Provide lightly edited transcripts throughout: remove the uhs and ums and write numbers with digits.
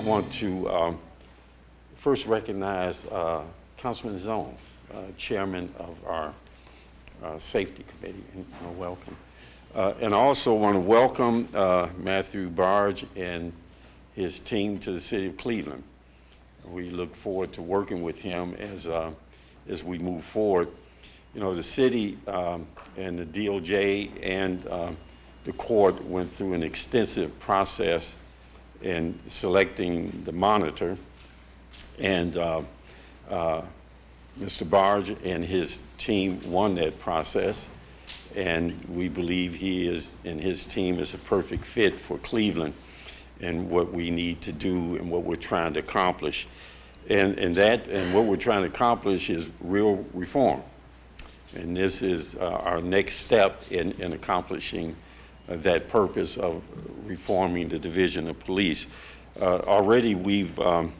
want to first recognize Councilman Zone, Chairman of our Safety Committee, and welcome. And I also want to welcome Matthew Barge and his team to the City of Cleveland. We look forward to working with him as we move forward. You know, the city and the DOJ and the court went through an extensive process in selecting the monitor, and Mr. Barge and his team won that process, and we believe he is and his team is a perfect fit for Cleveland and what we need to do and what we're trying to accomplish. And what we're trying to accomplish is real reform. And this is our next step in accomplishing that purpose of reforming the Division of Police. Already we've done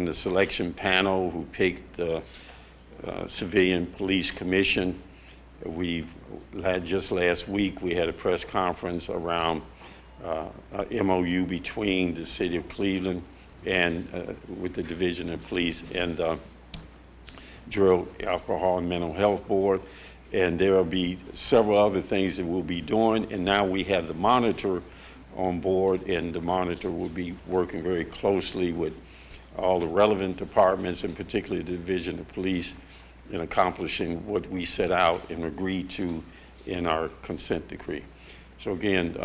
the selection panel who picked the Civilian Police Commission. Just last week we had a press conference around a MOU between the City of Cleveland and with the Division of Police and the Drug, Alcohol, and Mental Health Board. And there will be several other things that we'll be doing. And now we have the monitor on board, and the monitor will be working very closely with all the relevant departments, and particularly the Division of Police, in accomplishing what we set out and agreed to in our consent decree. So again,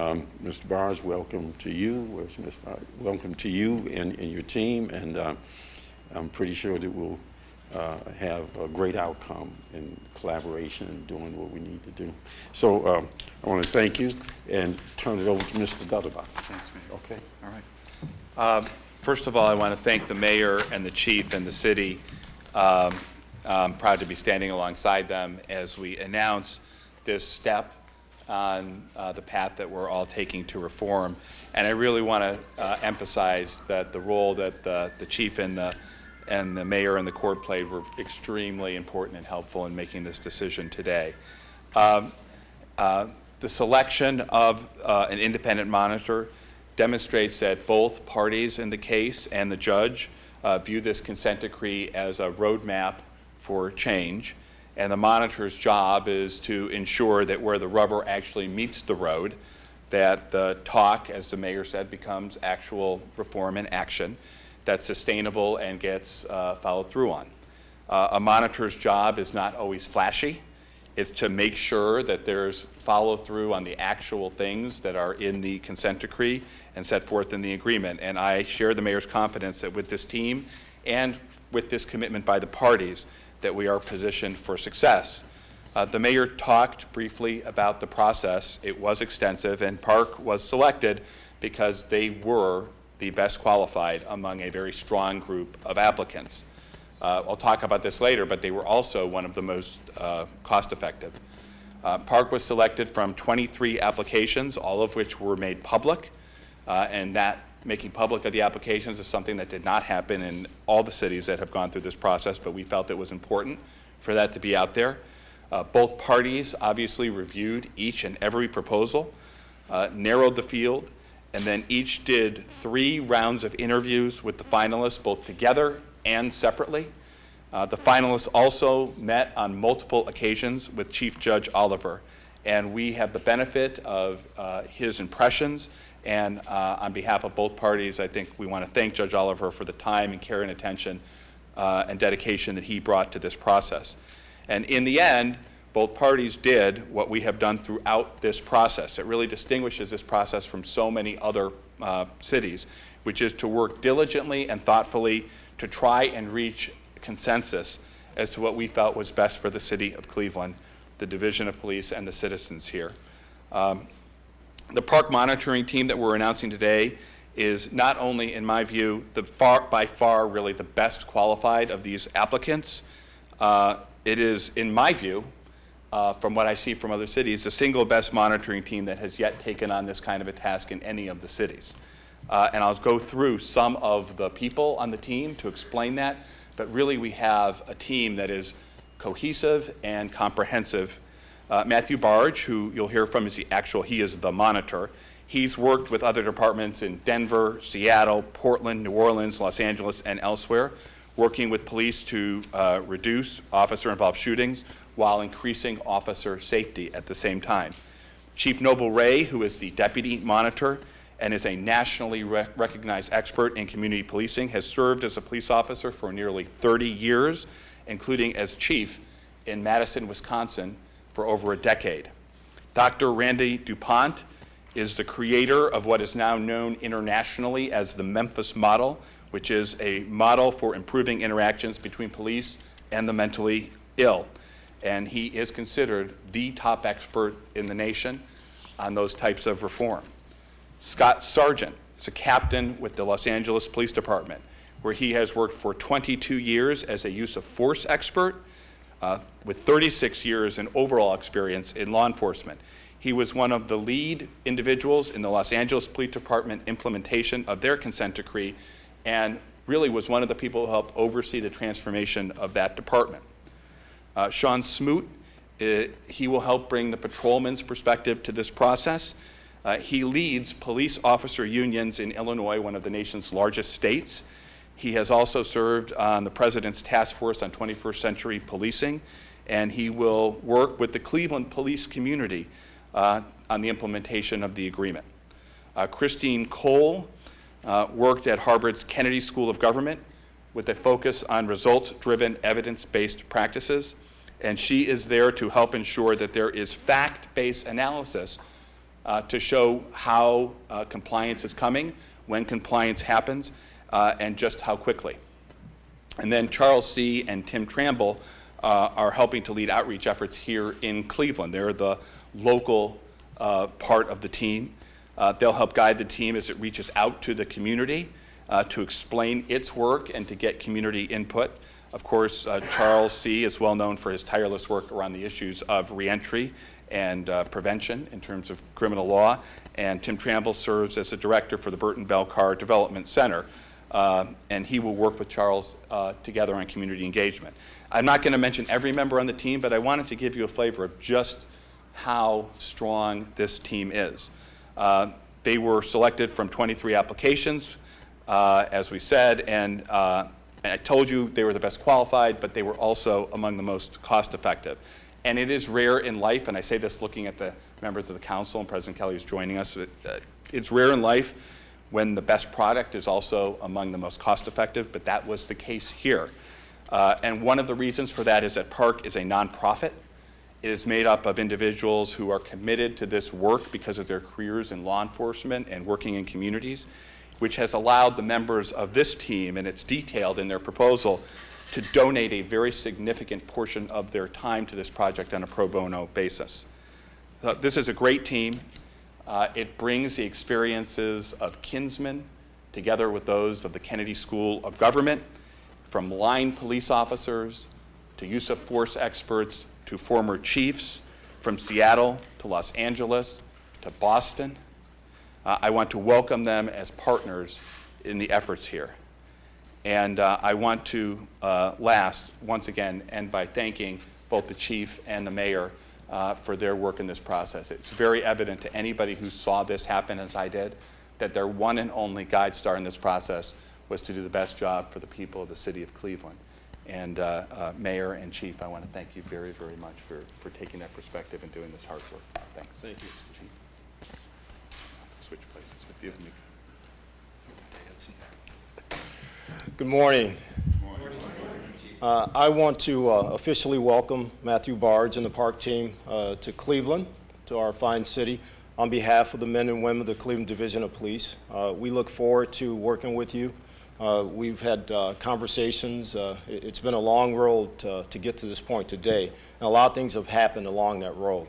Mr. Barnes, welcome to you. Where's Mr. Barnes? Welcome to you and your team, and I'm pretty sure that we'll have a great outcome in collaboration and doing what we need to do. So I want to thank you and turn it over to Mr. Dudaba. Thanks, Mayor. Okay. All right. First of all, I want to thank the mayor and the chief and the city. I'm proud to be standing alongside them as we announce this step on the path that we're all taking to reform. And I really want to emphasize that the role that the chief and the mayor and the court played were extremely important and helpful in making this decision today. The selection of an independent monitor demonstrates that both parties in the case and the judge view this consent decree as a roadmap for change. And the monitor's job is to ensure that where the rubber actually meets the road, that the talk, as the mayor said, becomes actual reform and action that's sustainable and gets followed through on. A monitor's job is not always flashy. It's to make sure that there's follow through on the actual things that are in the consent decree and set forth in the agreement. And I share the mayor's confidence that with this team and with this commitment by the parties, that we are positioned for success. The mayor talked briefly about the process. It was extensive, and Park was selected because they were the best qualified among a very strong group of applicants. I'll talk about this later, but they were also one of the most cost-effective. Park was selected from 23 applications, all of which were made public, and that making public of the applications is something that did not happen in all the cities that have gone through this process, but we felt it was important for that to be out there. Both parties obviously reviewed each and every proposal, narrowed the field, and then each did 3 rounds of interviews with the finalists, both together and separately. The finalists also met on multiple occasions with Chief Judge Oliver, and we have the benefit of his impressions. And on behalf of both parties, I think we want to thank Judge Oliver for the time and care and attention and dedication that he brought to this process. And in the end, both parties did what we have done throughout this process. It really distinguishes this process from so many other cities, which is to work diligently and thoughtfully to try and reach consensus as to what we felt was best for the city of Cleveland, the Division of Police, and the citizens here. The park monitoring team that we're announcing today is not only, in my view, by far really the best qualified of these applicants. It is, in my view, from what I see from other cities, the single best monitoring team that has yet taken on this kind of a task in any of the cities. And I'll go through some of the people on the team to explain that, but really we have a team that is cohesive and comprehensive. Matthew Barge, who you'll hear from, he is the monitor. He's worked with other departments in Denver, Seattle, Portland, New Orleans, Los Angeles, and elsewhere, working with police to reduce officer-involved shootings while increasing officer safety at the same time. Chief Noble Ray, who is the deputy monitor and is a nationally recognized expert in community policing, has served as a police officer for nearly 30 years, including as chief in Madison, Wisconsin for over a decade. Dr. Randy DuPont is the creator of what is now known internationally as the Memphis Model, which is a model for improving interactions between police and the mentally ill. And he is considered the top expert in the nation on those types of reform. Scott Sargent is a captain with the Los Angeles Police Department, where he has worked for 22 years as a use of force expert, with 36 years in overall experience in law enforcement. He was one of the lead individuals in the Los Angeles Police Department implementation of their consent decree, and really was one of the people who helped oversee the transformation of that department. Sean Smoot, he will help bring the patrolman's perspective to this process. He leads police officer unions in Illinois, one of the nation's largest states. He has also served on the President's Task Force on 21st Century Policing, and he will work with the Cleveland police community on the implementation of the agreement. Christine Cole worked at Harvard's Kennedy School of Government with a focus on results-driven, evidence-based practices, and she is there to help ensure that there is fact-based analysis to show how compliance is coming, when compliance happens, and just how quickly. And then Charles C. and Tim Tramble are helping to lead outreach efforts here in Cleveland. They're the local part of the team. They'll help guide the team as it reaches out to the community to explain its work and to get community input. Of course, Charles C. is well known for his tireless work around the issues of reentry and prevention in terms of criminal law, and Tim Tramble serves as the director for the Burton Bell Carr Development Center, and he will work with Charles together on community engagement. I'm not going to mention every member on the team, but I wanted to give you a flavor of just how strong this team is. They were selected from 23 applications, as we said, and I told you they were the best qualified, but they were also among the most cost-effective. And it is rare in life, and I say this looking at the members of the council, and President Kelly is joining us, it's rare in life when the best product is also among the most cost-effective, but that was the case here. And one of the reasons for that is that PARC is a nonprofit. It is made up of individuals who are committed to this work because of their careers in law enforcement and working in communities, which has allowed the members of this team, and it's detailed in their proposal, to donate a very significant portion of their time to this project on a pro bono basis. This is a great team. It brings the experiences of Kinsmen together with those of the Kennedy School of Government, from line police officers to use of force experts to former chiefs, from Seattle to Los Angeles to Boston. I want to welcome them as partners in the efforts here. And I want to last, once again, end by thanking both the chief and the mayor for their work in this process. It's very evident to anybody who saw this happen as I did that their one and only guide star in this process was to do the best job for the people of the city of Cleveland. And Mayor and Chief, I want to thank you very, very much for taking that perspective and doing this hard work. Thanks. Thank you. Chief. Switch places with you. Good morning. I want to officially welcome Matthew Barge and the PARC team to Cleveland, to our fine city, on behalf of the men and women of the Cleveland Division of Police. We look forward to working with you. We've had conversations. It's been a long road to get to this point today, and a lot of things have happened along that road.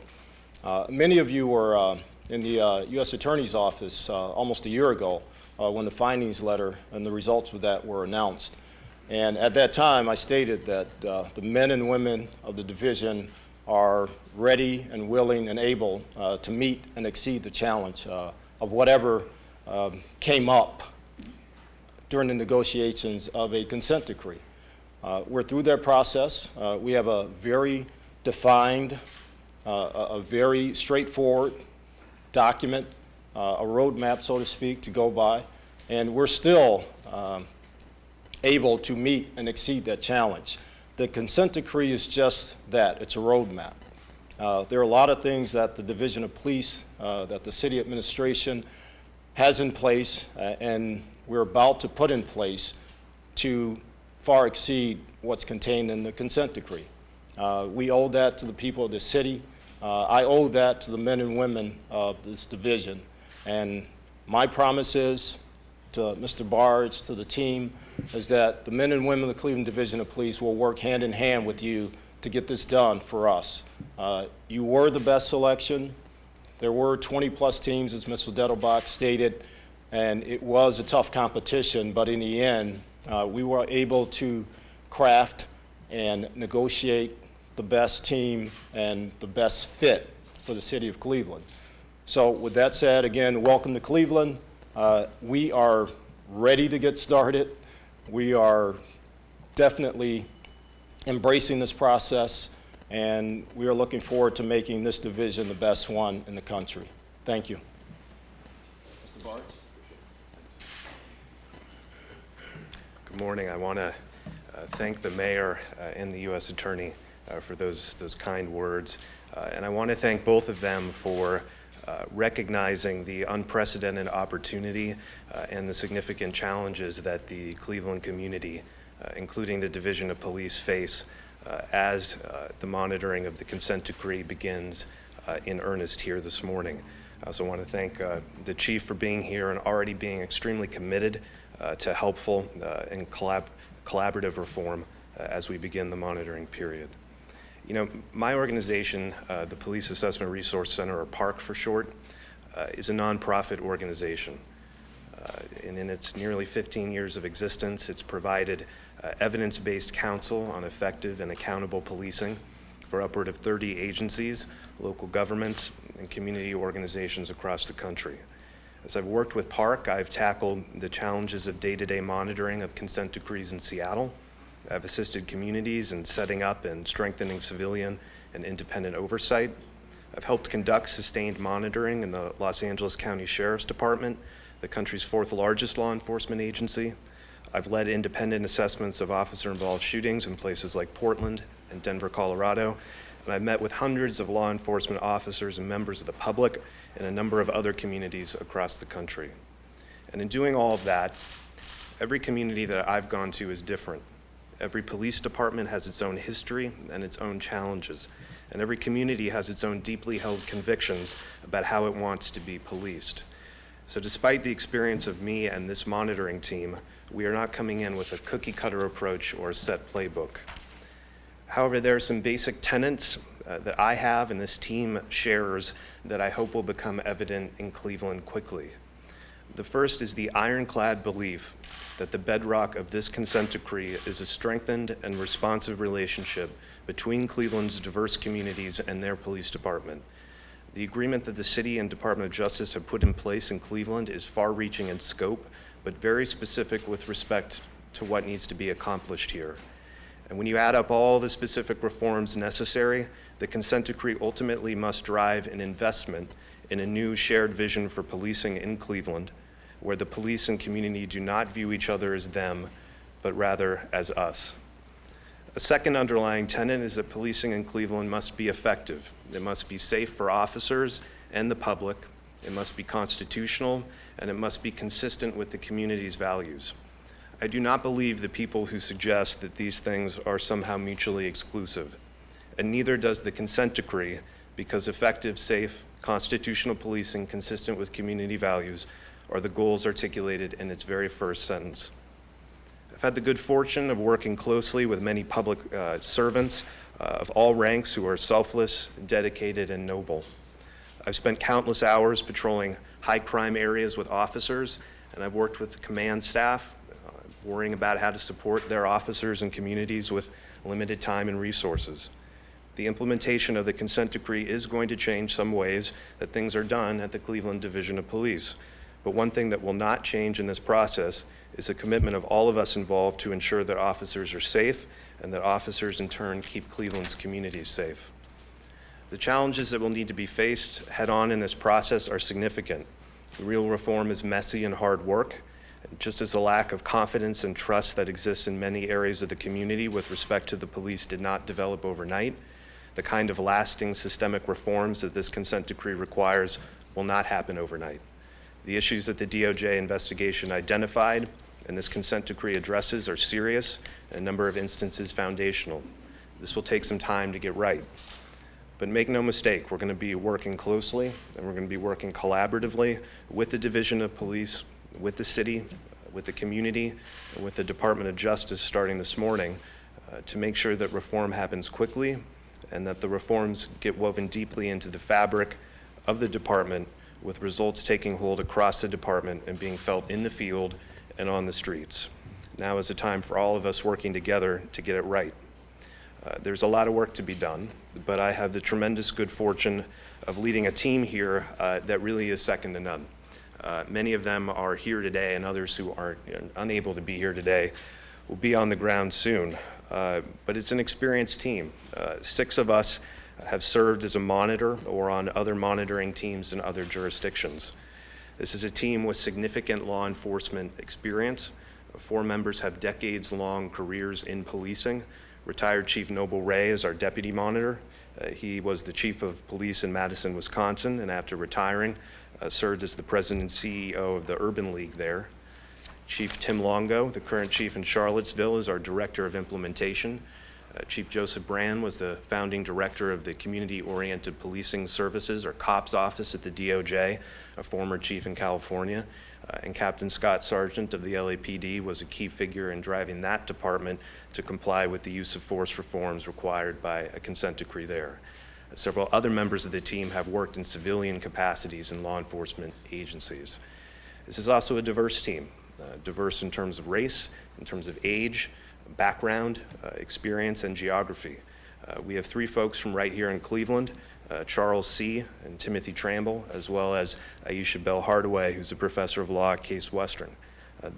Many of you were in the U.S. Attorney's Office almost a year ago when the findings letter and the results of that were announced. And at that time, I stated that the men and women of the division are ready and willing and able to meet and exceed the challenge of whatever came up during the negotiations of a consent decree. We're through that process. We have a very defined, a very straightforward document a roadmap, so to speak, to go by, and we're still able to meet and exceed that challenge. The consent decree is just that. It's a roadmap. There are a lot of things that the Division of Police, that the city administration has in place, and we're about to put in place to far exceed what's contained in the consent decree. We owe that to the people of the city. I owe that to the men and women of this division. And my promise is to Mr. Barge, to the team, is that the men and women of the Cleveland Division of Police will work hand in hand with you to get this done for us. You were the best selection. There were 20-plus teams, as Mr. Dettelbach stated, and it was a tough competition, but in the end, we were able to craft and negotiate the best team and the best fit for the city of Cleveland. So with that said, again, welcome to Cleveland. We are ready to get started. We are definitely embracing this process, and we are looking forward to making this division the best one in the country. Thank you. Mr. Barnes? Good morning. I want to thank the mayor and the U.S. Attorney for those kind words. And I want to thank both of them for recognizing the unprecedented opportunity and the significant challenges that the Cleveland community, including the Division of Police, face as the monitoring of the consent decree begins in earnest here this morning. I also want to thank the chief for being here and already being extremely committed to helpful and collaborative reform as we begin the monitoring period. You know, my organization, the Police Assessment Resource Center, or PARC for short, is a nonprofit organization. And in its nearly 15 years of existence, it's provided evidence-based counsel on effective and accountable policing for upward of 30 agencies, local governments, and community organizations across the country. As I've worked with PARC, I've tackled the challenges of day-to-day monitoring of consent decrees in Seattle. I've assisted communities in setting up and strengthening civilian and independent oversight. I've helped conduct sustained monitoring in the Los Angeles County Sheriff's Department, the country's fourth largest law enforcement agency. I've led independent assessments of officer-involved shootings in places like Portland and Denver, Colorado. And I've met with hundreds of law enforcement officers and members of the public in a number of other communities across the country. And in doing all of that, every community that I've gone to is different. Every police department has its own history and its own challenges, and every community has its own deeply held convictions about how it wants to be policed. So despite the experience of me and this monitoring team, we are not coming in with a cookie-cutter approach or a set playbook. However, there are some basic tenets that I have and this team shares that I hope will become evident in Cleveland quickly. The first is the ironclad belief that the bedrock of this consent decree is a strengthened and responsive relationship between Cleveland's diverse communities and their police department. The agreement that the city and Department of Justice have put in place in Cleveland is far-reaching in scope, but very specific with respect to what needs to be accomplished here. And when you add up all the specific reforms necessary, the consent decree ultimately must drive an investment in a new shared vision for policing in Cleveland, where the police and community do not view each other as them, but rather as us. A second underlying tenet is that policing in Cleveland must be effective. It must be safe for officers and the public. It must be constitutional, and it must be consistent with the community's values. I do not believe the people who suggest that these things are somehow mutually exclusive, and neither does the consent decree, because effective, safe, constitutional policing consistent with community values are the goals articulated in its very first sentence. I've had the good fortune of working closely with many public servants of all ranks who are selfless, dedicated, and noble. I've spent countless hours patrolling high crime areas with officers, and I've worked with the command staff, worrying about how to support their officers and communities with limited time and resources. The implementation of the consent decree is going to change some ways that things are done at the Cleveland Division of Police. But one thing that will not change in this process is the commitment of all of us involved to ensure that officers are safe and that officers in turn keep Cleveland's communities safe. The challenges that will need to be faced head on in this process are significant, Real reform is messy and hard work, just as the lack of confidence and trust that exists in many areas of the community with respect to the police did not develop overnight. The kind of lasting systemic reforms that this consent decree requires will not happen overnight. The issues that the DOJ investigation identified and this consent decree addresses are serious and a number of instances foundational. This will take some time to get right. But make no mistake, we're going to be working closely and we're going to be working collaboratively with the Division of Police, with the city, with the community, and with the Department of Justice starting this morning to make sure that reform happens quickly and that the reforms get woven deeply into the fabric of the department, with results taking hold across the department and being felt in the field and on the streets. Now is the time for all of us working together to get it right. There's a lot of work to be done, but I have the tremendous good fortune of leading a team here that really is second to none. Many of them are here today, and others who are unable to be here today will be on the ground soon. But it's an experienced team. 6 of us have served as a monitor or on other monitoring teams in other jurisdictions. This is a team with significant law enforcement experience. 4 members have decades-long careers in policing. Retired Chief Noble Ray is our deputy monitor. He was the chief of police in Madison, Wisconsin, and after retiring, served as the president and CEO of the Urban League there. Chief Tim Longo, the current chief in Charlottesville, is our director of implementation. Chief Joseph Brand was the founding director of the Community-Oriented Policing Services, or COPS office at the DOJ, a former chief in California. And Captain Scott Sargent of the LAPD was a key figure in driving that department to comply with the use of force reforms required by a consent decree there. Several other members of the team have worked in civilian capacities in law enforcement agencies. This is also a diverse team, diverse in terms of race, in terms of age, background, experience, and geography. We have 3 folks from right here in Cleveland, Charles C. and Timothy Tramble, as well as Aisha Bell Hardaway, who's a professor of law at Case Western.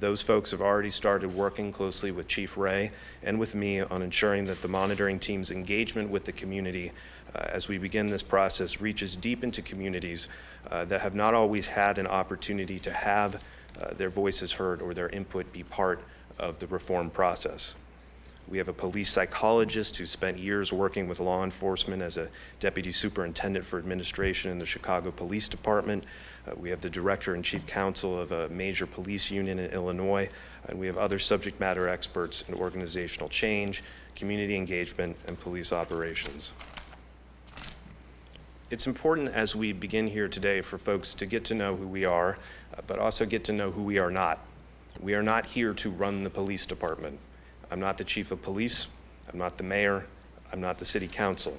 Those folks have already started working closely with Chief Ray and with me on ensuring that the monitoring team's engagement with the community as we begin this process reaches deep into communities that have not always had an opportunity to have their voices heard or their input be part of the reform process. We have a police psychologist who spent years working with law enforcement as a deputy superintendent for administration in the Chicago Police Department. We have the director and chief counsel of a major police union in Illinois, and we have other subject matter experts in organizational change, community engagement, and police operations. It's important as we begin here today for folks to get to know who we are, but also get to know who we are not. We are not here to run the police department. I'm not the chief of police, I'm not the mayor, I'm not the city council.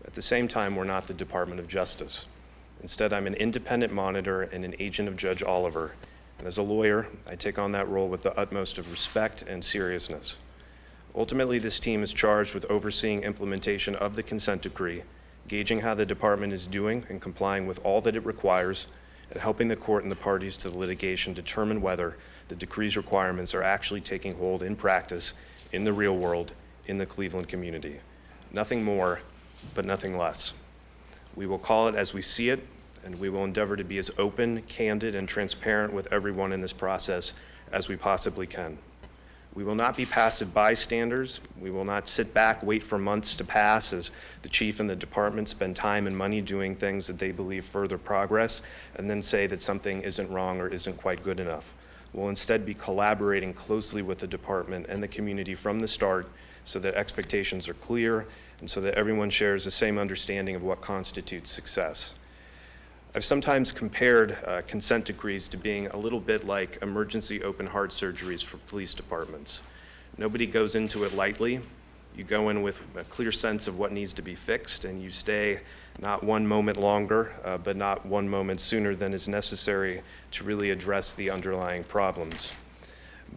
At the same time, we're not the Department of Justice. Instead, I'm an independent monitor and an agent of Judge Oliver. And as a lawyer, I take on that role with the utmost of respect and seriousness. Ultimately, this team is charged with overseeing implementation of the consent decree, gauging how the department is doing and complying with all that it requires, and helping the court and the parties to the litigation determine whether the decree's requirements are actually taking hold in practice in the real world in the Cleveland community. Nothing more, but nothing less. We will call it as we see it, and we will endeavor to be as open, candid, and transparent with everyone in this process as we possibly can. We will not be passive bystanders. We will not sit back, wait for months to pass as the chief and the department spend time and money doing things that they believe further progress, and then say that something isn't wrong or isn't quite good enough. We'll instead be collaborating closely with the department and the community from the start so that expectations are clear and so that everyone shares the same understanding of what constitutes success. I've sometimes compared consent decrees to being a little bit like emergency open heart surgeries for police departments. Nobody goes into it lightly. You go in with a clear sense of what needs to be fixed, and you stay not one moment longer, but not one moment sooner than is necessary to really address the underlying problems.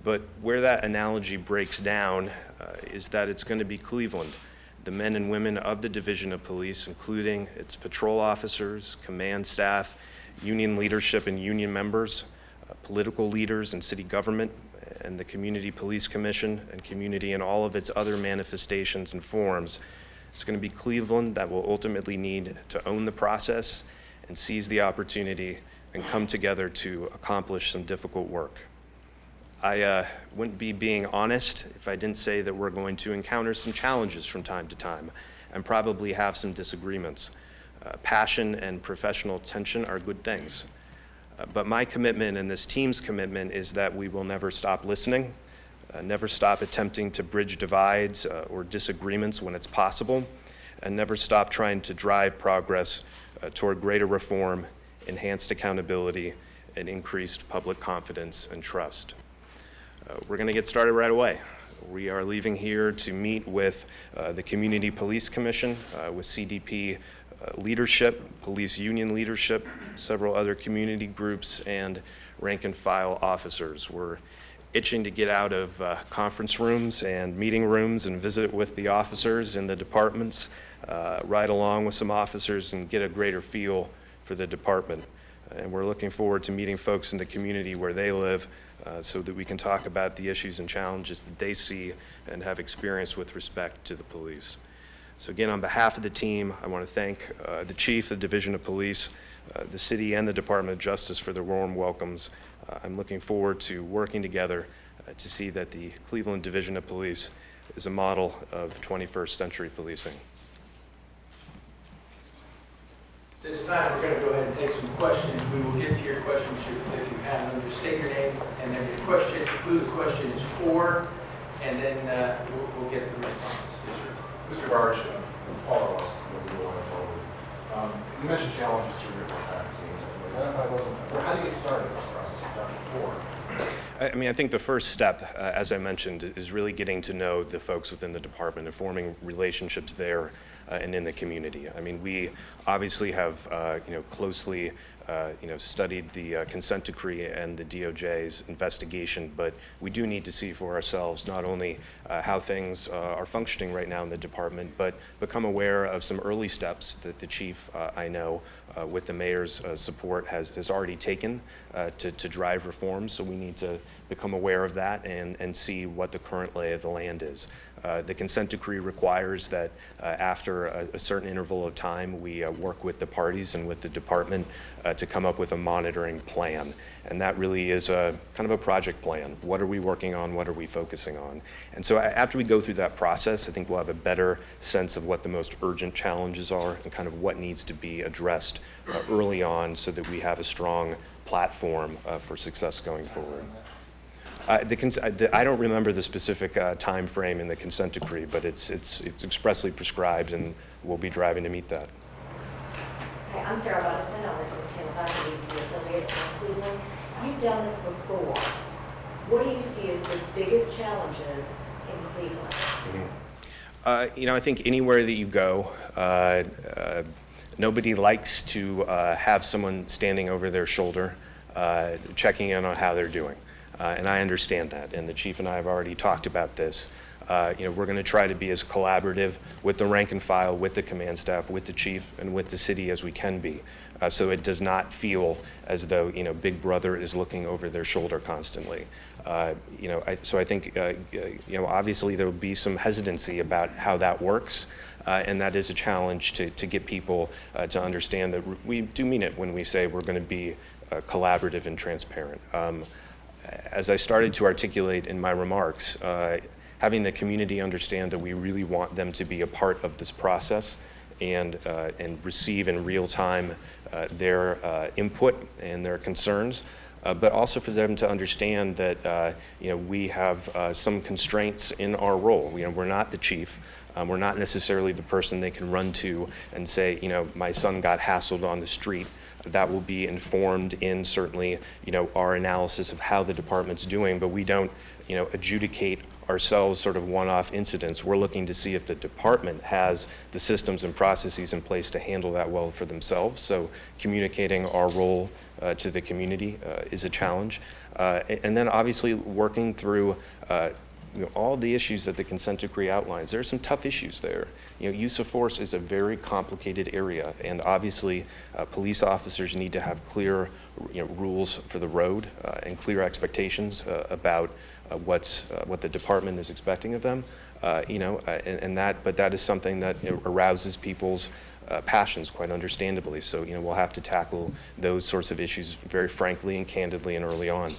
But where that analogy breaks down is that it's going to be Cleveland, the men and women of the Division of Police, including its patrol officers, command staff, union leadership and union members, political leaders and city government, and the Community Police Commission and community in all of its other manifestations and forms. It's going to be Cleveland that will ultimately need to own the process and seize the opportunity and come together to accomplish some difficult work. I wouldn't be being honest if I didn't say that we're going to encounter some challenges from time to time and probably have some disagreements. Passion and professional tension are good things. But my commitment and this team's commitment is that we will never stop listening, never stop attempting to bridge divides or disagreements when it's possible, and never stop trying to drive progress toward greater reform, enhanced accountability, and increased public confidence and trust. We're going to get started right away. We are leaving here to meet with the Community Police Commission, with CDP leadership, police union leadership, several other community groups, and rank and file officers. We're itching to get out of conference rooms and meeting rooms and visit with the officers in the departments, ride along with some officers and get a greater feel for the department. And we're looking forward to meeting folks in the community where they live so that we can talk about the issues and challenges that they see and have experience with respect to the police. So again, on behalf of the team, I want to thank the Chief, the Division of Police, the City, and the Department of Justice for their warm welcomes. I'm looking forward to working together to see that the Cleveland Division of Police is a model of 21st century policing. This time, we're going to go ahead and take some questions. We will get to your questions if you have them. Just state your name and then your question, who the question is for, and then we'll get the response. Yes, sir. Mr. Barge, Paul Ross, you mentioned challenges 3 or 4 times. Identify those. How do you get started in this process? You've done before. I mean, I think the first step, as I mentioned, is really getting to know the folks within the department and forming relationships there and in the community. I mean, we obviously have, closely, studied the consent decree and the DOJ's investigation, but we do need to see for ourselves not only how things are functioning right now in the department, but become aware of some early steps that the chief, I know, with the mayor's support has already taken to drive reforms. So we need to become aware of that and see what the current lay of the land is. The consent decree requires that after a certain interval of time, we work with the parties and with the department to come up with a monitoring plan. And that really is a kind of a project plan. What are we working on? What are we focusing on? And so after we go through that process, I think we'll have a better sense of what the most urgent challenges are and kind of what needs to be addressed early on so that we have a strong platform for success going forward. I don't remember the specific time frame in the consent decree, but it's expressly prescribed, and we'll be driving to meet that. Hi, I'm Sarah Bunnison. I'm the Coast Channel Faculty affiliate in Cleveland. You've done this before. What do you see as the biggest challenges in Cleveland? Mm-hmm. I think anywhere that you go, nobody likes to have someone standing over their shoulder, checking in on how they're doing. And I understand that, and the chief and I have already talked about this. We're going to try to be as collaborative with the rank and file, with the command staff, with the chief, and with the city as we can be, so it does not feel as though Big Brother is looking over their shoulder constantly. So I think obviously there will be some hesitancy about how that works, and that is a challenge to get people to understand that we do mean it when we say we're going to be collaborative and transparent. As I started to articulate in my remarks, having the community understand that we really want them to be a part of this process and receive in real time their input and their concerns, but also for them to understand that we have some constraints in our role. We're not the chief. We're not necessarily the person they can run to and say, my son got hassled on the street. That will be informed in certainly, our analysis of how the department's doing, but we don't, adjudicate ourselves sort of one-off incidents. We're looking to see if the department has the systems and processes in place to handle that well for themselves. So communicating our role to the community is a challenge. And then obviously working through all the issues that the consent decree outlines. There are some tough issues there. Use of force is a very complicated area, and obviously police officers need to have clear rules for the road and clear expectations about what the department is expecting of them. But that is something that arouses people's passions, quite understandably. So, we'll have to tackle those sorts of issues very frankly and candidly and early on.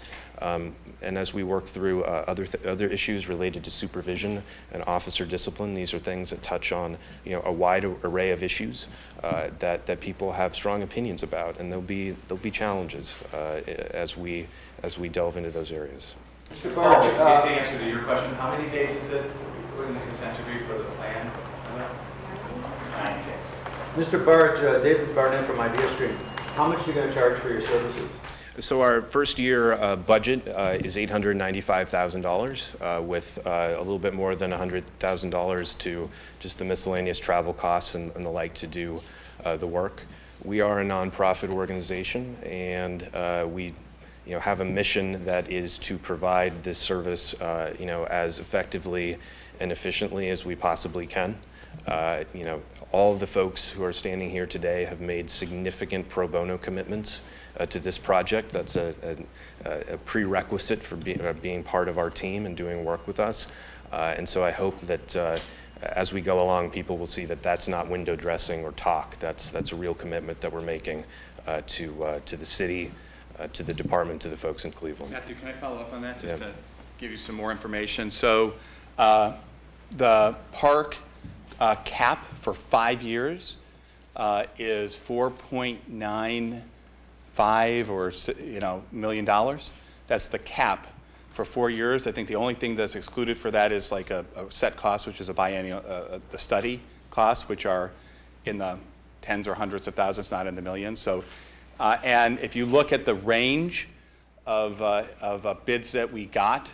And as we work through other issues related to supervision and officer discipline, these are things that touch on a wide array of issues that people have strong opinions about, and there'll be challenges as we delve into those areas. Mr. Barr, to get the answer to your question, how many days is it in the consent decree for the plan? 9 days. Mr. Barge, David Barnett from IdeaStream. How much are you going to charge for your services? So our first year budget is $895,000 with a little bit more than $100,000 to just the miscellaneous travel costs and the like to do the work. We are a nonprofit organization, and we have a mission that is to provide this service as effectively and efficiently as we possibly can. All of the folks who are standing here today have made significant pro bono commitments to this project. That's a prerequisite for being part of our team and doing work with us. And so I hope that as we go along, people will see that that's not window dressing or talk. That's a real commitment that we're making to the city, to the department, to the folks in Cleveland. Matthew, can I follow up on that Yeah. to give you some more information? So the park cap for 5 years is $4.95 million. That's the cap for 4 years. I think the only thing that's excluded for that is like a set cost, which is a biennial, the study costs, which are in the tens or hundreds of thousands, not in the millions. So, and if you look at the range of bids that we got,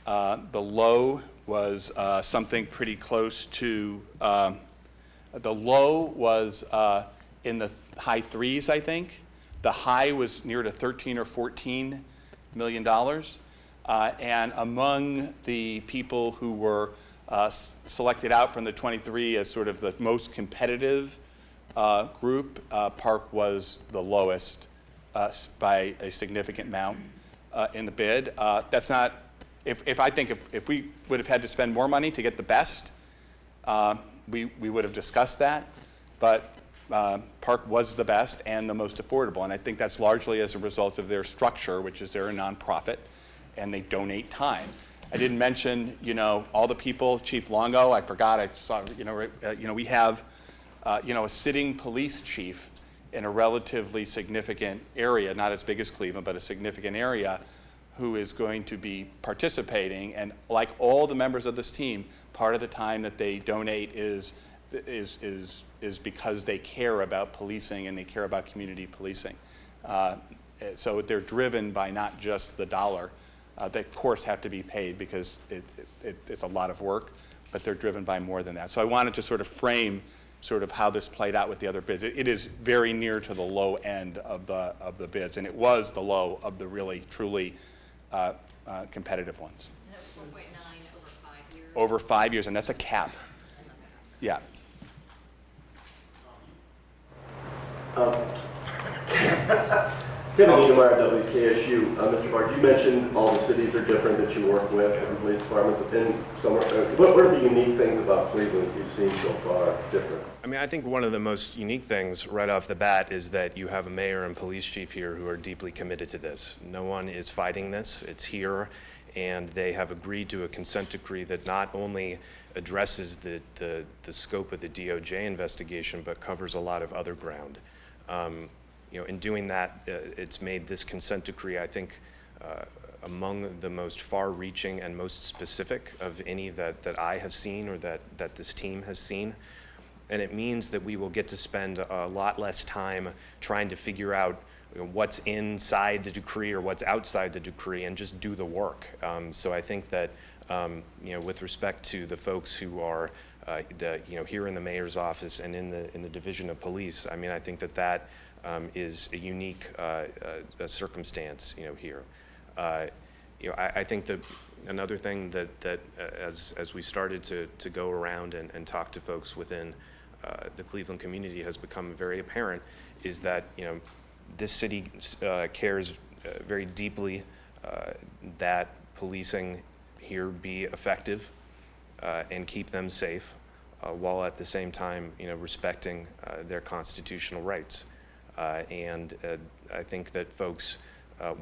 the low was something pretty close to, the low was in the high threes, I think. The high was near to 13 or 14 million dollars. And among the people who were selected out from the 23 as sort of the most competitive group, Park was the lowest by a significant amount in the bid. That's not, if I think if we would have had to spend more money to get the best, we would have discussed that. But Park was the best and the most affordable, and I think that's largely as a result of their structure, which is they're a nonprofit, and they donate time. I didn't mention, all the people, Chief Longo, I forgot, I saw, we have, a sitting police chief in a relatively significant area, not as big as Cleveland, but a significant area, who is going to be participating. And like all the members of this team, part of the time that they donate is because they care about policing and they care about community policing. So they're driven by not just the dollar. They, of course, have to be paid because it's a lot of work, but they're driven by more than that. So I wanted to sort of frame sort of how this played out with the other bids. It is very near to the low end of the bids, and it was the low of the really, truly competitive ones. And that was 4.9 over 5 years? Over 5 years, and that's a cap. And that's a cap. Yeah. Kevin Niemeyer, WKSU. Mr. Bart, you mentioned all the cities are different that you work with, and police departments, and somewhere. What are the unique things about Cleveland you've seen so far different? I mean, I think one of the most unique things right off the bat is that you have a mayor and police chief here who are deeply committed to this. No one is fighting this. It's here, and they have agreed to a consent decree that not only addresses the scope of the DOJ investigation, but covers a lot of other ground. In doing that, it's made this consent decree, I think, among the most far-reaching and most specific of any that I have seen or that this team has seen. And it means that we will get to spend a lot less time trying to figure out what's inside the decree or what's outside the decree and just do the work. So I think that, with respect to the folks who are here in the mayor's office and in the division of police, I mean, I think that is a unique circumstance, here. I think that another thing that as we started to go around and talk to folks within the Cleveland community has become very apparent is that, this city cares very deeply that policing here be effective and keep them safe. while at the same time, respecting their constitutional rights. And I think that folks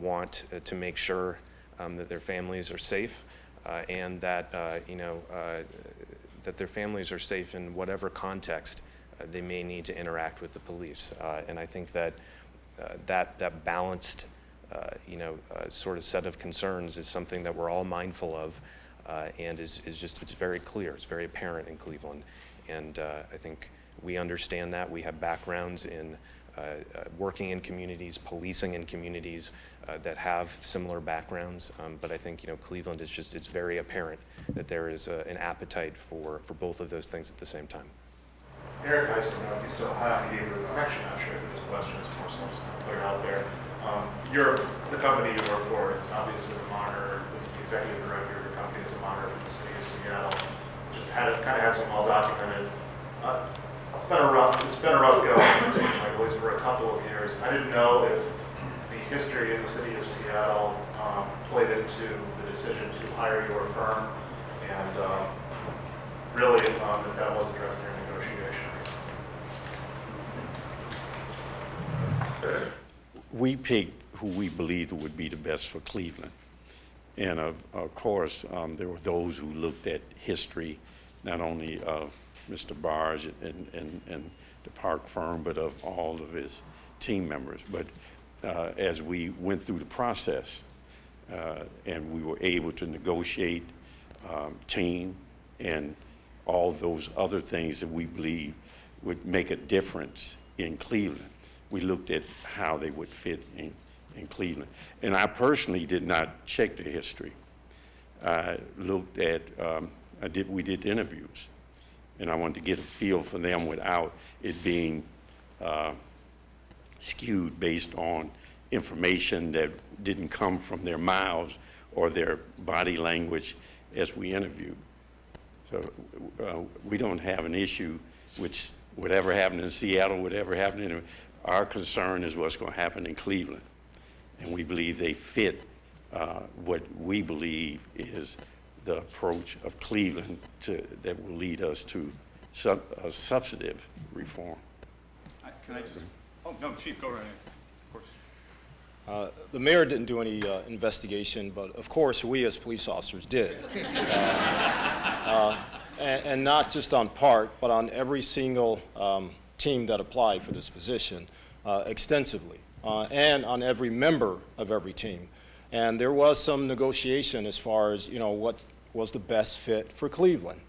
want to make sure that their families are safe and that, that their families are safe in whatever context they may need to interact with the police. And I think that that balanced, sort of set of concerns is something that we're all mindful of and is just, it's very clear, it's very apparent in Cleveland. And I think we understand that. We have backgrounds in working in communities, policing in communities that have similar backgrounds. But I think, Cleveland is just, it's very apparent that there is an appetite for both of those things at the same time. Eric, I still know if you still have, you gave it, I'm actually not sure if this question is more, so I'm just going to put it out there. The company you work for is obviously the monitor, it's the executive director of your company is the monitor for the city of Seattle. Just kind of had some well-documented, it's been a rough go, it seems like, at least for a couple of years. I didn't know if the history of the city of Seattle played into the decision to hire your firm, and really if that was addressed during negotiations. We picked who we believed would be the best for Cleveland. And of course, there were those who looked at history, not only of Mr. Barge and the Park firm, but of all of his team members. But as we went through the process and we were able to negotiate team and all those other things that we believe would make a difference in Cleveland, we looked at how they would fit in Cleveland. And I personally did not check the history. I looked at, we did interviews, and I wanted to get a feel for them without it being skewed based on information that didn't come from their mouths or their body language as we interviewed. So we don't have an issue with whatever happened in Seattle, whatever happened in, our concern is what's going to happen in Cleveland. And we believe they fit what we believe is the approach of Cleveland that will lead us to a substantive reform. Can I just, oh, no, Chief, go right ahead, of course. The mayor didn't do any investigation, but of course we as police officers did. And not just on Park, but on every single team that applied for this position extensively, and on every member of every team. And there was some negotiation as far as, what was the best fit for Cleveland.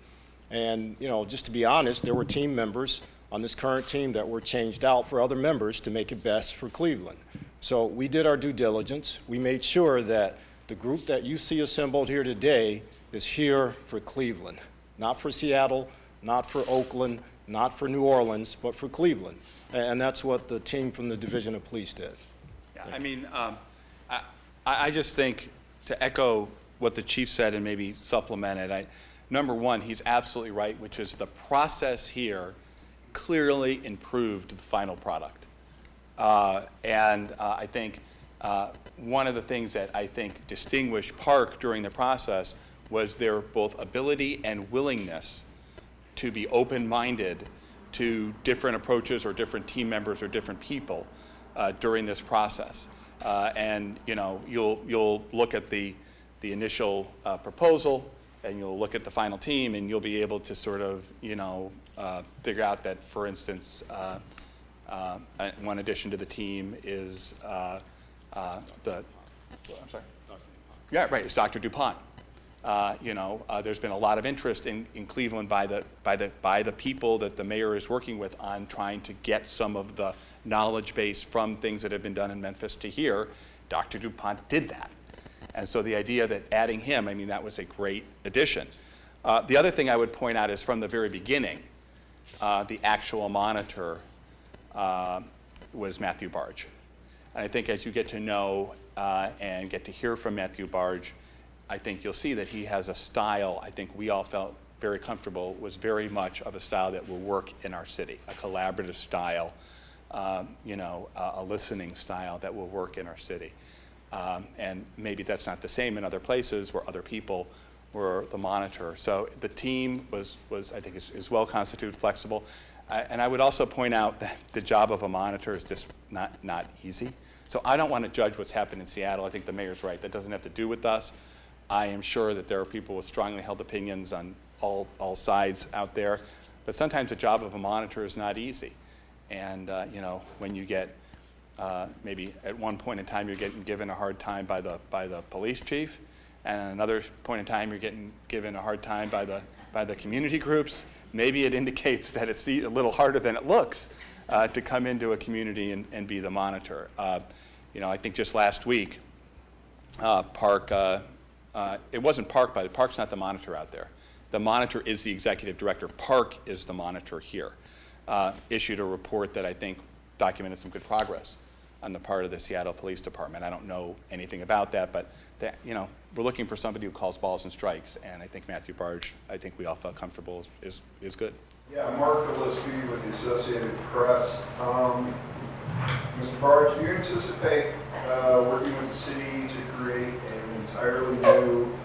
And, just to be honest, there were team members on this current team that were changed out for other members to make it best for Cleveland. So we did our due diligence. We made sure that the group that you see assembled here today is here for Cleveland, not for Seattle, not for Oakland, not for New Orleans, but for Cleveland. And that's what the team from the Division of Police did. Yeah, I mean, I just think, to echo what the chief said and maybe supplement it, number one, he's absolutely right, which is the process here clearly improved the final product. And I think one of the things that I think distinguished Park during the process was their both ability and willingness to be open-minded to different approaches or different team members or different people during this process. And you'll look at the initial proposal, and you'll look at the final team, and you'll be able to sort of figure out that, for instance, one addition to the team is I'm sorry. Yeah, right. It's Dr. DuPont. There's been a lot of interest in Cleveland by the people that the mayor is working with on trying to get some of the knowledge base from things that have been done in Memphis to here. Dr. DuPont did that. And so the idea that adding him, I mean, that was a great addition. The other thing I would point out is from the very beginning, the actual monitor was Matthew Barge. And I think as you get to know and get to hear from Matthew Barge, I think you'll see that he has a style, I think we all felt very comfortable, was very much of a style that will work in our city, a collaborative style, a listening style that will work in our city. And maybe that's not the same in other places where other people were the monitor. So the team was I think, is well constituted, flexible. And I would also point out that the job of a monitor is just not easy. So I don't want to judge what's happened in Seattle. I think the mayor's right. That doesn't have to do with us. I am sure that there are people with strongly held opinions on all sides out there. But sometimes the job of a monitor is not easy. And, you know, when you get, maybe at one point in time, you're getting given a hard time by the police chief, and at another point in time, you're getting given a hard time by the community groups. Maybe it indicates that it's a little harder than it looks to come into a community and be the monitor. You know, I think just last week, Park, it wasn't Park, by the Park's not the monitor out there. The monitor is the executive director. Park is the monitor here. Issued a report that I think documented some good progress on the part of the Seattle Police Department. I don't know anything about that, but that, you know, we're looking for somebody who calls balls and strikes, and I think Matthew Barge, I think we all felt comfortable is good. Yeah, Mark Gillespie with the Associated Press. Mr. Barge, do you anticipate working with the city to create an entirely new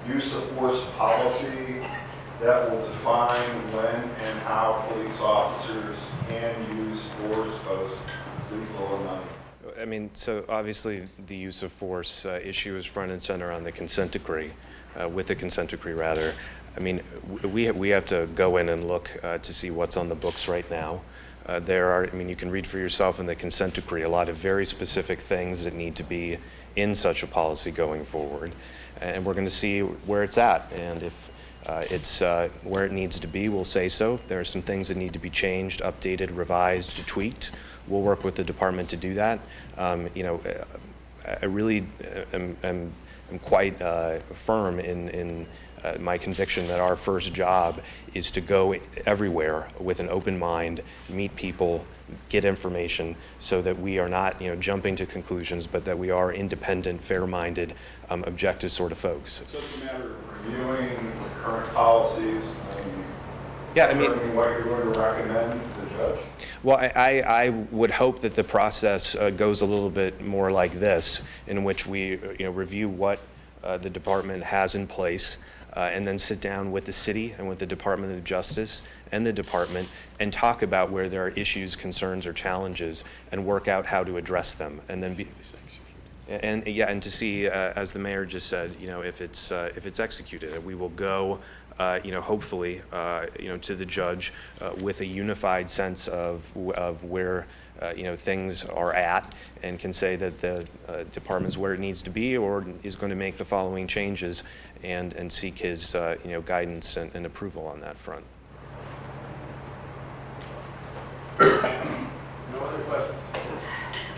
use of force policy that will define when and how police officers can use force, both lethal and non? I mean, so obviously the use of force issue is front and center on the consent decree, with the consent decree rather. I mean, we have to go in and look to see what's on the books right now. There are, I mean, you can read for yourself in the consent decree a lot of very specific things that need to be in such a policy going forward. And we're going to see where it's at. And if it's where it needs to be, we'll say so. There are some things that need to be changed, updated, revised, tweaked. We'll work with the department to do that. You know, I really am quite firm in my conviction that our first job is to go everywhere with an open mind, meet people, get information, so that we are not, you know, jumping to conclusions, but that we are independent, fair-minded, objective sort of folks. So it's a matter of reviewing the current policies and Yeah, I mean, determining what you're going to recommend to the judge? well, I would hope that the process goes a little bit more like this, in which we, you know, review what the department has in place, and then sit down with the city and with the Department of Justice and the department and talk about where there are issues, concerns, or challenges, and work out how to address them. And then and to see, as the mayor just said, you know, if it's executed, we will go, you know, hopefully, you know, to the judge with a unified sense of where you know, things are at, and can say that the department's where it needs to be, or is going to make the following changes, and seek his you know, guidance and approval on that front. No other questions?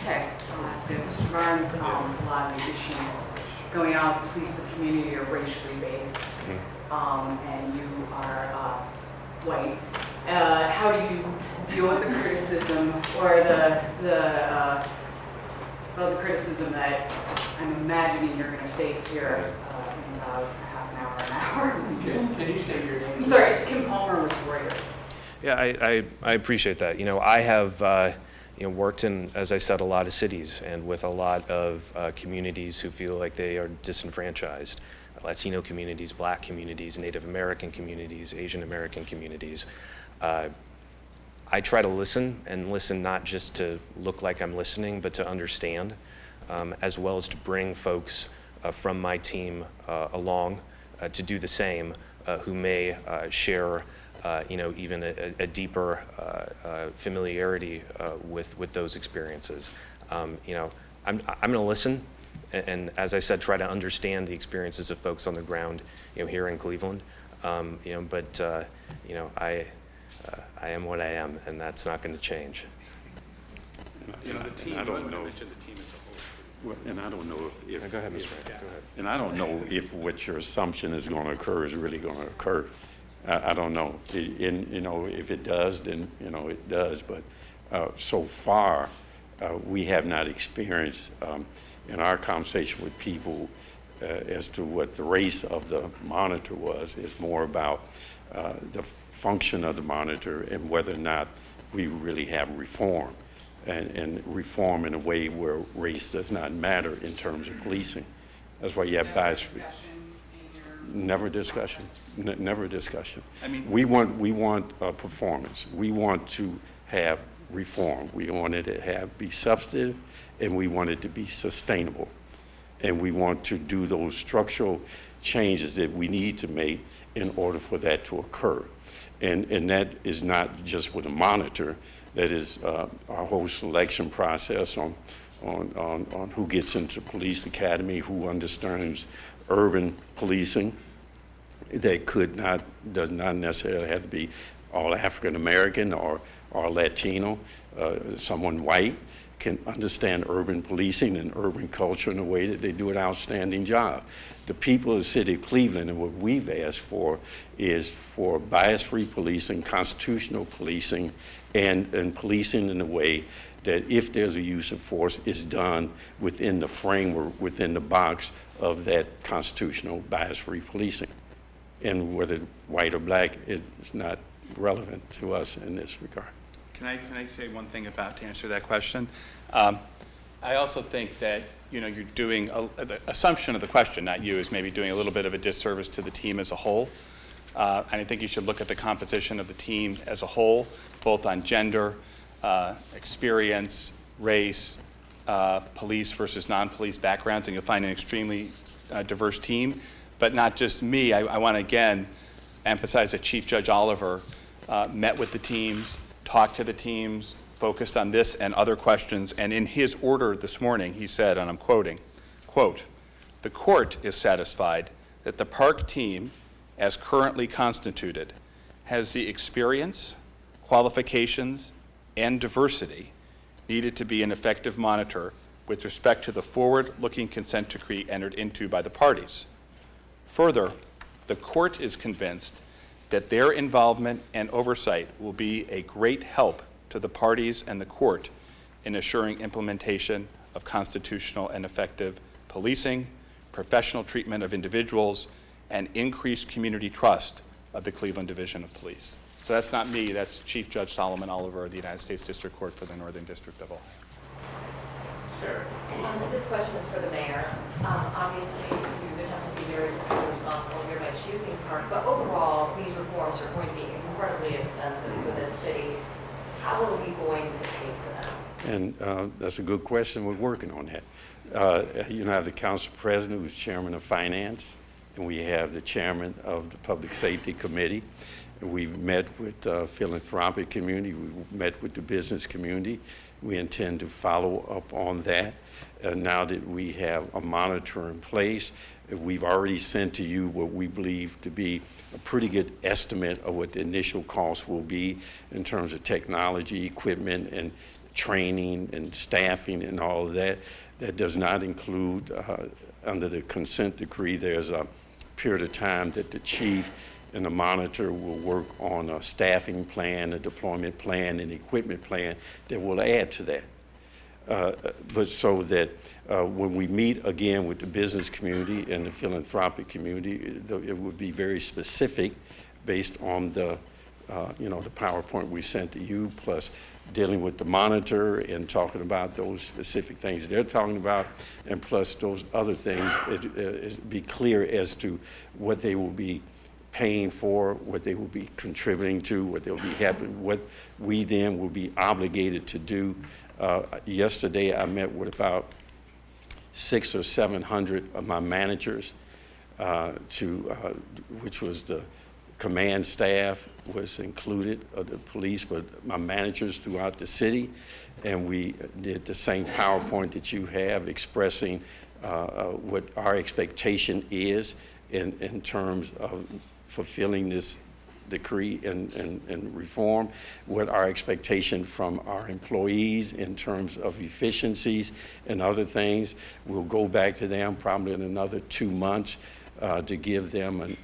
Okay, I'll ask it. Mr. Barnes, a lot of the issues going on with police and community are racially based, and you are white. How do you deal with the criticism, or the criticism that I'm imagining you're going to face here in about half an hour, Can you state your name? I'm sorry, it's Kim Palmer with Reuters. Yeah, I appreciate that. You know, I have you know, worked in, as I said, a lot of cities and with a lot of communities who feel like they are disenfranchised. Latino communities, Black communities, Native American communities, Asian American communities. I try to listen, and listen not just to look like I'm listening, but to understand, as well as to bring folks from my team along to do the same, who may share you know, even a deeper familiarity with those experiences. You know, I'm going to listen, and as I said, try to understand the experiences of folks on the ground, you know, here in Cleveland. You know, but you know, I am what I am, and that's not going to change. You know, the team, I don't know. mention the team as a whole. Well, and I don't know if Go ahead, Mr. Wright. Go ahead. and I don't know if what your assumption is going to occur is really going to occur. I don't know. You know, if it does, then, you know, it does. But so far, we have not experienced in our conversation with people as to what the race of the monitor was. It's more about the function of the monitor and whether or not we really have reform, and reform in a way where race does not matter in terms of policing. That's why you have bias. Never discussion, never discussion. I mean- We want performance. We want to have reform. We want it to be substantive, and we want it to be sustainable. And we want to do those structural changes that we need to make in order for that to occur. And that is not just with a monitor, that is our whole selection process on who gets into police academy, who understands urban policing. That does not necessarily have to be all African American or Latino. Someone white can understand urban policing and urban culture in a way that they do an outstanding job. The people of the city of Cleveland, and what we've asked for, is for bias-free policing, constitutional policing, and policing in a way that if there's a use of force, is done within the framework, within the box of that constitutional bias-free policing. And whether white or black is not relevant to us in this regard. Can I say one thing to answer that question? I also think that, you're doing, the assumption of the question, not you, is maybe doing a little bit of a disservice to the team as a whole. And I think you should look at the composition of the team as a whole, both on gender, experience, race, police versus non-police backgrounds, and you'll find an extremely diverse team. But not just me. I want to again emphasize that Chief Judge Oliver met with the teams, talked to the teams, focused on this and other questions, and in his order this morning, he said, and I'm quoting, quote, "The court is satisfied that the park team, as currently constituted, has the experience, qualifications, and diversity needed to be an effective monitor with respect to the forward-looking consent decree entered into by the parties. Further, the court is convinced that their involvement and oversight will be a great help to the parties and the court in assuring implementation of constitutional and effective policing, professional treatment of individuals, and increased community trust of the Cleveland Division of Police." So that's not me, that's Chief Judge Solomon Oliver of the United States District Court for the Northern District of Ohio. This question is for the mayor. Obviously, you've attempted to be very fiscally responsible here by choosing park, but overall, these reforms are going to be incredibly expensive for this city. How are we going to pay for them? And that's a good question. We're working on that. I have the council president, who's chairman of finance, and we have the chairman of the public safety committee. We've met with the philanthropic community. We've met with the business community. We intend to follow up on that. Now that we have a monitor in place, we've already sent to you what we believe to be a pretty good estimate of what the initial cost will be in terms of technology, equipment, and training and staffing and all of that. That does not include, under the consent decree, there's a period of time that the chief and the monitor will work on a staffing plan, a deployment plan, and equipment plan that will add to that. But so that when we meet again with the business community and the philanthropic community, it would be very specific based on the PowerPoint we sent to you, plus dealing with the monitor and talking about those specific things they're talking about, and plus those other things, be clear as to what they will be paying for, what they will be contributing to, what they'll be happy, what we then will be obligated to do. Yesterday, I met with about 600 or 700 of my managers, which was the command staff was included of the police, but my managers throughout the city, and we did the same PowerPoint that you have expressing what our expectation is in terms of fulfilling this decree and reform, what our expectation from our employees in terms of efficiencies and other things. We'll go back to them probably in another 2 months to give them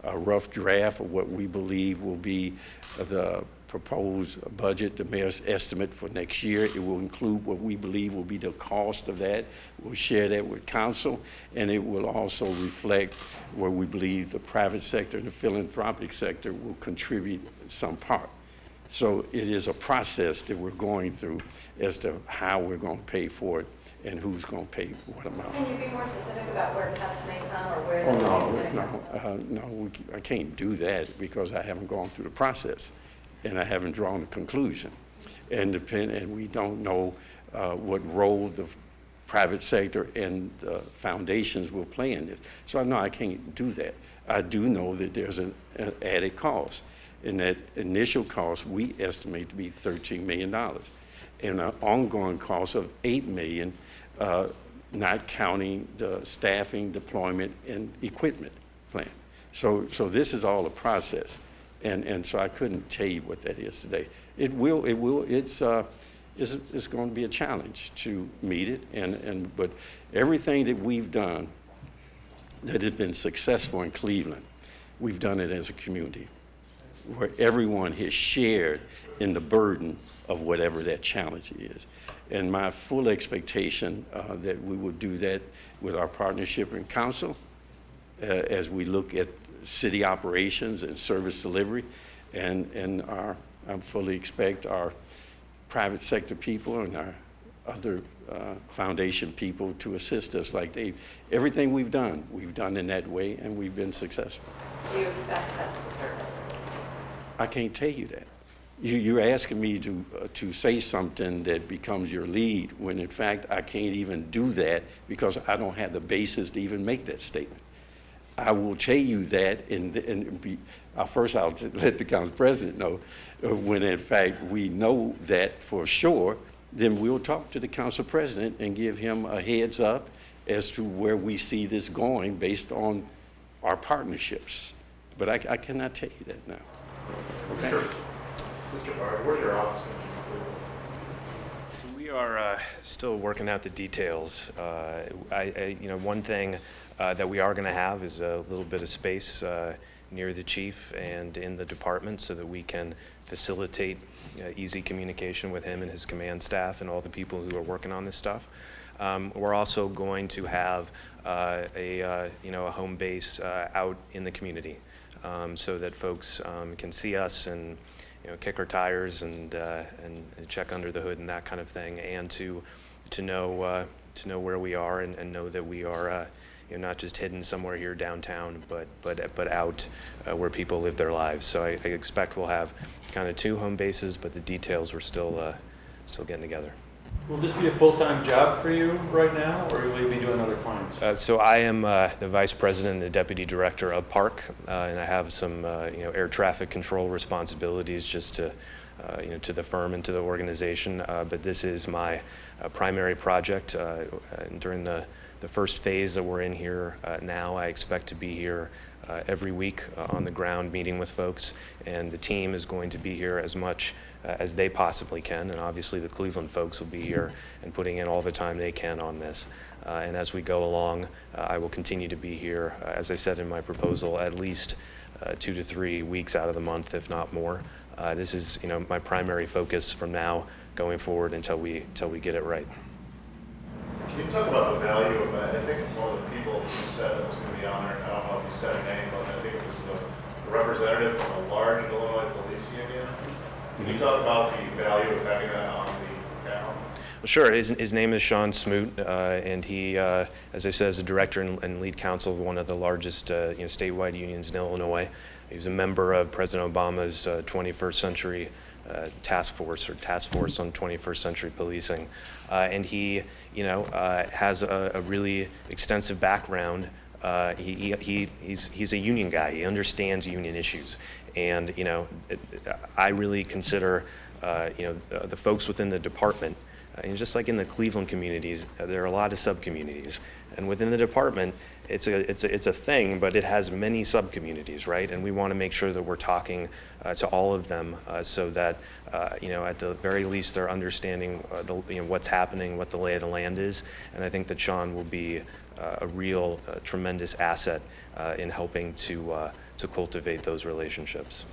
a rough draft of what we believe will be the proposed budget, the mayor's estimate for next year. It will include what we believe will be the cost of that. We'll share that with council, and it will also reflect where we believe the private sector and the philanthropic sector will contribute some part. So it is a process that we're going through as to how we're going to pay for it and who's going to pay what amount. Can you be more specific about where cuts may come or where the Oh, money's going to come? no, I can't do that because I haven't gone through the process and I haven't drawn a conclusion. And we don't know what role the private sector and the foundations will play in it. So I know I can't do that. I do know that there's an added cost. And that initial cost we estimate to be $13 million and an ongoing cost of $8 million, not counting the staffing, deployment, and equipment plan. So this is all a process. And so I couldn't tell you what that is today. It's going to be a challenge to meet it. But everything that we've done that has been successful in Cleveland, we've done it as a community, where everyone has shared in the burden of whatever that challenge is. And my full expectation that we will do that with our partnership in council as we look at city operations and service delivery, and I fully expect our private sector people and our other foundation people to assist us like everything we've done in that way, and we've been successful. Do you expect cuts to services? I can't tell you that. You're asking me to say something that becomes your lead, when in fact I can't even do that because I don't have the basis to even make that statement. I will tell you that, first I'll let the council president know. When in fact we know that for sure, then we'll talk to the council president and give him a heads up as to where we see this going based on our partnerships. But I cannot tell you that now. Sure. Mr. Bard, where's your office going to be? So we are still working out the details. One thing that we are going to have is a little bit of space near the chief and in the department so that we can facilitate easy communication with him and his command staff and all the people who are working on this stuff. We're also going to have a home base out in the community so that folks can see us and kick our tires and check under the hood and that kind of thing, and to know where we are and know that we are not just hidden somewhere here downtown, but out where people live their lives. So I expect we'll have kind of 2 home bases, but the details we're still getting together. Will this be a full-time job for you right now, or will you be doing other clients? So I am the vice president and the deputy director of Park, and I have some air traffic control responsibilities just to the firm and to the organization. But this is my primary project. During the first phase that we're in here now, I expect to be here every week on the ground meeting with folks, and the team is going to be here as much as they possibly can, and obviously the Cleveland folks will be here and putting in all the time they can on this. And as we go along, I will continue to be here, as I said in my proposal, at least 2 to 3 weeks out of the month, if not more. This is my primary focus from now going forward until we get it right. Can you talk about the value of, I think one of the people who said that was going to be on there, I don't know if you said a name, but I think it was the representative from a large Illinois police union. Can you talk about the value of having that on the panel? Well, sure. His name is Sean Smoot, and he, as I said, is a director and lead counsel of one of the largest statewide unions in Illinois. He was a member of President Obama's 21st Century Task Force on 21st Century Policing, and he, has a really extensive background. He's a union guy. He understands union issues. And I really consider the folks within the department, and just like in the Cleveland communities, there are a lot of sub-communities, and within the department, it's a thing, but it has many sub-communities, right? And we want to make sure that we're talking to all of them, so that at the very least they're understanding what's happening, what the lay of the land is, and I think that Sean will be a real tremendous asset in helping to cultivate those relationships.